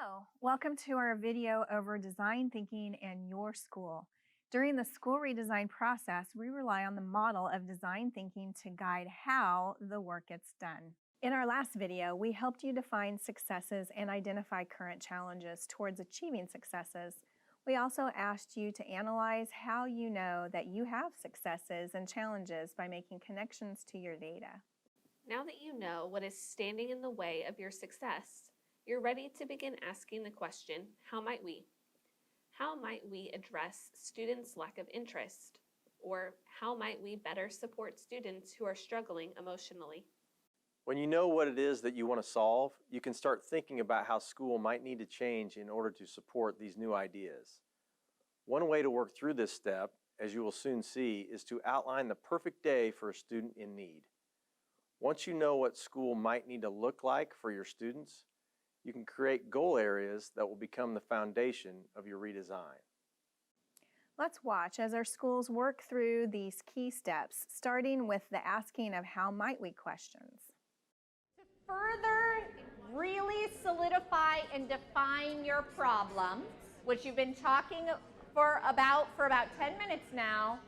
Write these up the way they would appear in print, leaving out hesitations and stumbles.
Hello, welcome to our video over design thinking in your school. During the school redesign process, we rely on the model of design thinking to guide how the work gets done. In our last video, we helped you define successes and identify current challenges towards achieving successes. We also asked you to analyze how you know that you have successes and challenges by making connections to your data. Now that you know what is standing in the way of your success, you're ready to begin asking the question, how might we? How might we address students' lack of interest? Or how might we better support students who are struggling emotionally? When you know what it is that you want to solve, you can start thinking about how school might need to change in order to support these new ideas. One way to work through this step, as you will soon see, is to outline the perfect day for a student in need. Once you know what school might need to look like for your students, you can create goal areas that will become the foundation of your redesign. Let's watch as our schools work through these key steps, starting with the asking of how might we questions. To further really solidify and define your problem, which you've been talking for about 10 minutes now,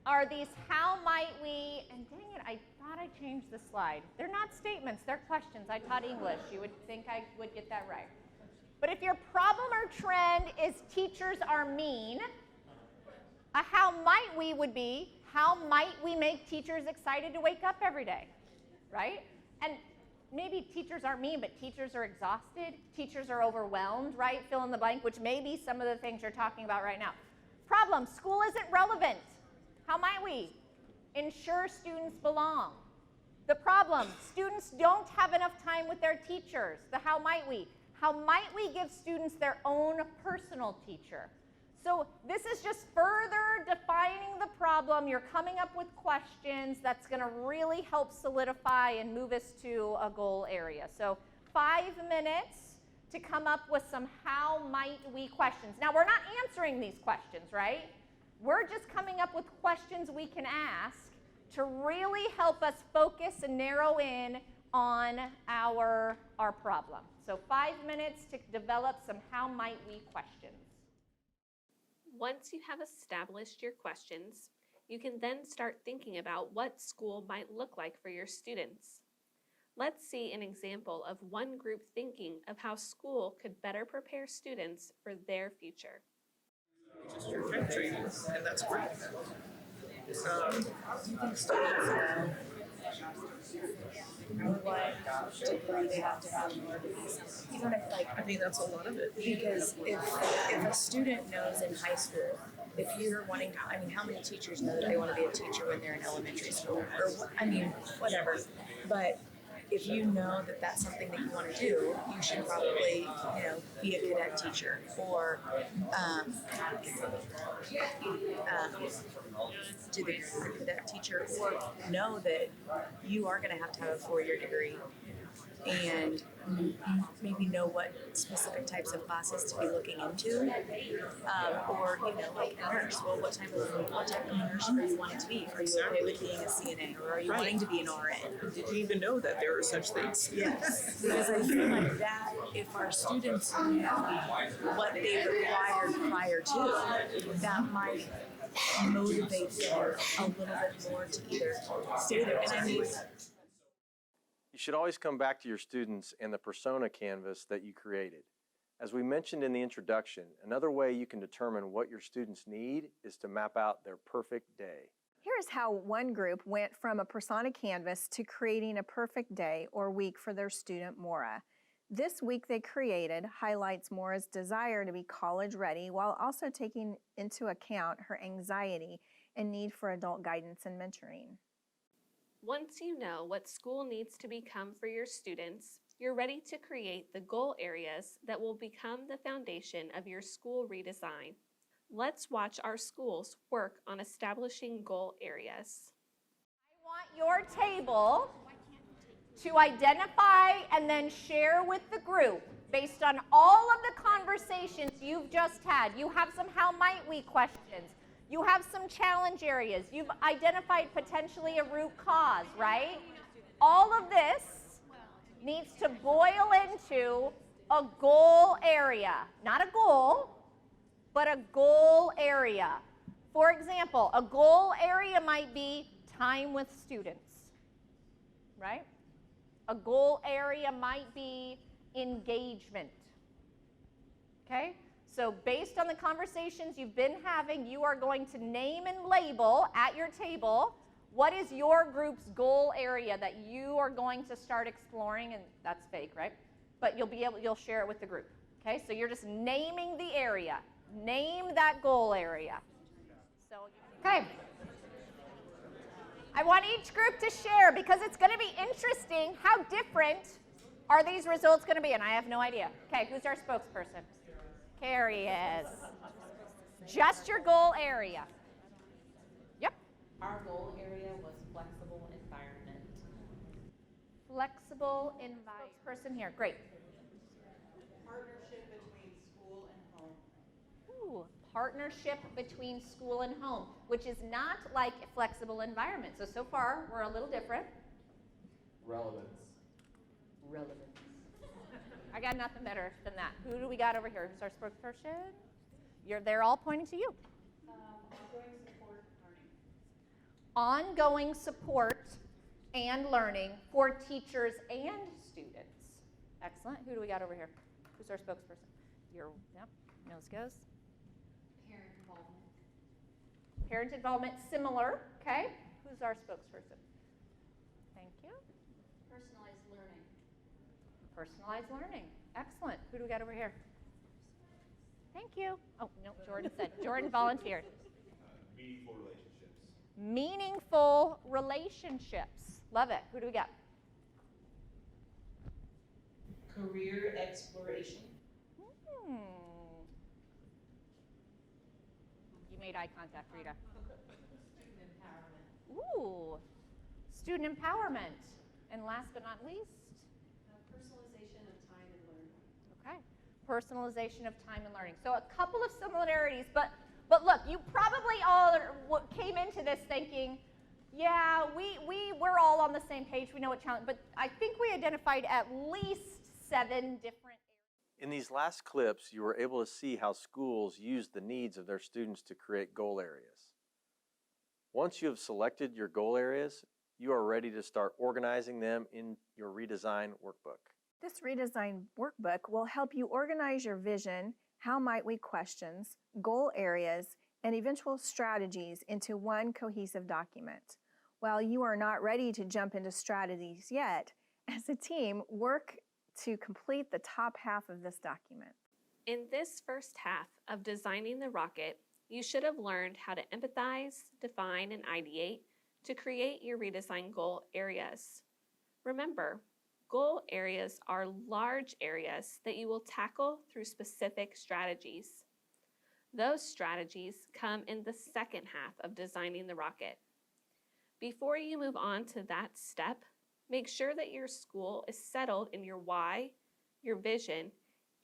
are these how might we, and dang it, I thought I changed the slide. They're not statements, they're questions. I taught English. You would think I would get that right. But if your problem or trend is teachers are mean, a how might we would be, how might we make teachers excited to wake up every day, right? And maybe teachers aren't mean, but teachers are exhausted, teachers are overwhelmed, right? Fill in the blank, which may be some of the things you're talking about right now. Problem, school isn't relevant. How might we ensure students belong? The problem, students don't have enough time with their teachers. The how might we? How might we give students their own personal teacher? So this is just further defining the problem. You're coming up with questions that's going to really help solidify and move us to a goal area. So 5 minutes to come up with some how might we questions. Now we're not answering these questions, right? We're just coming up with questions we can ask to really help us focus and narrow in on our problem. So 5 minutes to develop some how might we questions. Once you have established your questions, you can then start thinking about what school might look like for your students. Let's see an example of one group thinking of how school could better prepare students for their future. Just your country, and that's great. Do you think students know what degree they have to have in order to be something? Even if, like, I think that's a lot of it. because if a student knows in high school, if you're wanting to, I mean, how many teachers know that they want to be a teacher when they're in elementary school? Or, I mean, whatever. But if you know that that's something that you want to do, you should probably, be a cadet teacher or do the cadet teacher, or know that you are going to have a 4-year degree and maybe know what specific types of classes to be looking into, or like a nurse. Well, what type of nurse are you wanting to be? Are you okay with being a CNA, or are you wanting to be an RN? Did you even know that there are such things? Yes, because I feel like that, if our students knew what they required prior to, that might motivate them a little bit more to either stay there. And I mean, You should always come back to your students and the persona canvas that you created. As we mentioned in the introduction, another way you can determine what your students need is to map out their perfect day. Here's how one group went from a persona canvas to creating a perfect day or week for their student Maura. This week they created highlights Maura's desire to be college ready while also taking into account her anxiety and need for adult guidance and mentoring. Once you know what school needs to become for your students, you're ready to create the goal areas that will become the foundation of your school redesign. Let's watch our schools work on establishing goal areas. I want your table to identify and then share with the group based on all of the conversations you've just had. You have some how might we questions. You have some challenge areas. You've identified potentially a root cause, right? All of this needs to boil into a goal area, not a goal, but a goal area. For example, a goal area might be time with students, right? A goal area might be engagement. Okay? So based on the conversations you've been having, you are going to name and label at your table what is your group's goal area that you are going to start exploring, and that's fake, right? But you'll share it with the group. Okay? So you're just naming the area. Name that goal area. So okay. I want each group to share because it's going to be interesting. How different are these results going to be? And I have no idea. Okay, who's our spokesperson? Carrie is. Just your goal area. Yep. Our goal area was flexible environment. Flexible environment. Spokesperson here. Great. Partnership between school and home. Ooh, partnership between school and home, which is not like a flexible environment. So far, we're a little different. Relevance. I got nothing better than that. Who do we got over here? Who's our spokesperson? They're all pointing to you. Ongoing support and learning for teachers and students. Excellent. Who do we got over here? Who's our spokesperson? Yep, nose goes. Parent involvement. Parent involvement, similar. Okay. Who's our spokesperson? Thank you. Personalized learning. Personalized learning. Excellent. Who do we got over here? Thank you. Oh, no, Jordan said. Jordan volunteered. Meaningful relationships. Meaningful relationships. Love it. Who do we got? Career exploration. You made eye contact, Rita. Student empowerment. Ooh. Student empowerment. And last but not least? Personalization of time and learning. Okay. Personalization of time and learning. So a couple of similarities, but look, you probably all came into this thinking, yeah, we're all on the same page. We know what challenge, but I think we identified at least 7 different areas. In these last clips, you were able to see how schools use the needs of their students to create goal areas. Once you have selected your goal areas, you are ready to start organizing them in your redesign workbook. This redesign workbook will help you organize your vision, how might we questions, goal areas, and eventual strategies into one cohesive document. While you are not ready to jump into strategies yet, as a team, work to complete the top half of this document. In this first half of designing the rocket, you should have learned how to empathize, define, and ideate to create your redesign goal areas. Remember, goal areas are large areas that you will tackle through specific strategies. Those strategies come in the second half of designing the rocket. Before you move on to that step, make sure that your school is settled in your why, your vision,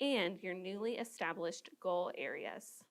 and your newly established goal areas.